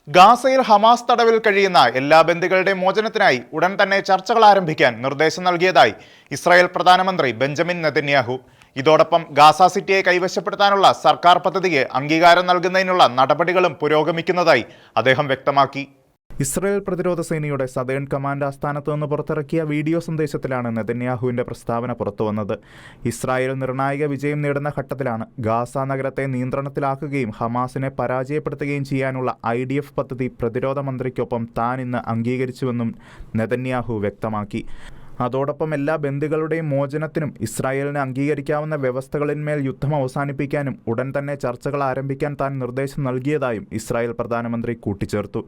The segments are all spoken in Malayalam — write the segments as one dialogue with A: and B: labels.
A: ഗാസയിൽ ഹമാസ് തടവിൽ കഴിയുന്ന എല്ലാ ബന്ദികളുടെയും മോചനത്തിനായി ഉടൻ തന്നെ ചർച്ചകൾ ആരംഭിക്കാൻ നിർദ്ദേശം നൽകിയതായി ഇസ്രായേൽ പ്രധാനമന്ത്രി ബെഞ്ചമിൻ നെതന്യാഹു. ഇതോടൊപ്പം ഗാസ സിറ്റിയെ കൈവശപ്പെടുത്താനുള്ള സർക്കാർ പദ്ധതിക്ക് അംഗീകാരം നൽകുന്നതിനുള്ള നടപടികളും പുരോഗമിക്കുന്നതായി അദ്ദേഹം വ്യക്തമാക്കി.
B: ഇസ്രായേൽ പ്രതിരോധ സേനയുടെ സദേൺ കമാൻഡ് ആസ്ഥാനത്ത് നിന്ന് പുറത്തിറക്കിയ വീഡിയോ സന്ദേശത്തിലാണ് നെതന്യാഹുവിന്റെ പ്രസ്താവന പുറത്തുവന്നത്. ഇസ്രായേൽ നിർണായക വിജയം നേടുന്ന ഘട്ടത്തിലാണ് ഗാസ നഗരത്തെ നിയന്ത്രണത്തിലാക്കുകയും ഹമാസിനെ പരാജയപ്പെടുത്തുകയും ചെയ്യാനുള്ള IDF പദ്ധതി പ്രതിരോധ മന്ത്രിക്കൊപ്പം താൻ ഇന്ന് അംഗീകരിച്ചുവെന്നും നെതന്യാഹു വ്യക്തമാക്കി. അതോടൊപ്പം എല്ലാ ബന്ദികളുടെയും മോചനത്തിനും ഇസ്രായേലിന് അംഗീകരിക്കാവുന്ന വ്യവസ്ഥകളിന്മേൽ യുദ്ധം അവസാനിപ്പിക്കാനും ഉടൻ തന്നെ ചർച്ചകൾ ആരംഭിക്കാൻ താൻ നിർദ്ദേശം നൽകിയതായും ഇസ്രായേൽ പ്രധാനമന്ത്രി കൂട്ടിച്ചേർത്തു.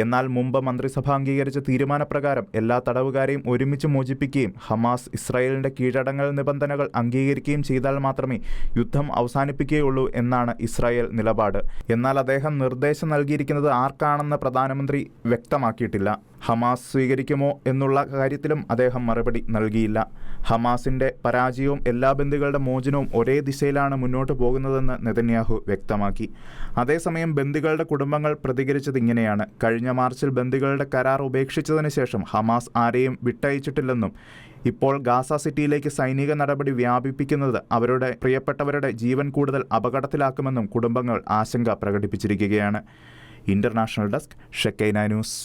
B: എന്നാൽ മുമ്പ് മന്ത്രിസഭ അംഗീകരിച്ച തീരുമാനപ്രകാരം എല്ലാ തടവുകാരെയും ഒരുമിച്ച് മോചിപ്പിക്കുകയും ഹമാസ് ഇസ്രായേലിന്റെ കീഴടങ്ങൽ നിബന്ധനകൾ അംഗീകരിക്കുകയും ചെയ്താൽ മാത്രമേ യുദ്ധം അവസാനിപ്പിക്കുകയുള്ളൂ എന്നാണ് ഇസ്രായേൽ നിലപാട്. എന്നാൽ അദ്ദേഹം നിർദ്ദേശം നൽകിയിരിക്കുന്നത് ആർക്കാണെന്ന് പ്രധാനമന്ത്രി വ്യക്തമാക്കിയിട്ടില്ല. ഹമാസ് സ്വീകരിക്കുമോ എന്നുള്ള കാര്യത്തിലും അദ്ദേഹം മറുപടി നൽകിയില്ല. ഹമാസിന്റെ പരാജയവും എല്ലാ ബന്ദികളുടെ മോചനവും ഒരേ ദിശയിലാണ് മുന്നോട്ട് പോകുന്നതെന്ന് നെതന്യാഹു വ്യക്തമാക്കി. അതേസമയം ബന്ദികളുടെ കുടുംബങ്ങൾ പ്രതികരിച്ചത് ഇങ്ങനെയാണ്. കഴിഞ്ഞ മാർച്ചിൽ ബന്ദികളുടെ കരാർ ഉപേക്ഷിച്ചതിന് ശേഷം ഹമാസ് ആരെയും വിട്ടയച്ചിട്ടില്ലെന്നും ഇപ്പോൾ ഗാസ സിറ്റിയിലേക്ക് സൈനിക നടപടി വ്യാപിപ്പിക്കുന്നത് അവരുടെ പ്രിയപ്പെട്ടവരുടെ ജീവൻ കൂടുതൽ അപകടത്തിലാക്കുമെന്നും കുടുംബങ്ങൾ ആശങ്ക പ്രകടിപ്പിച്ചിരിക്കുകയാണ്. International desk, Shekinah news.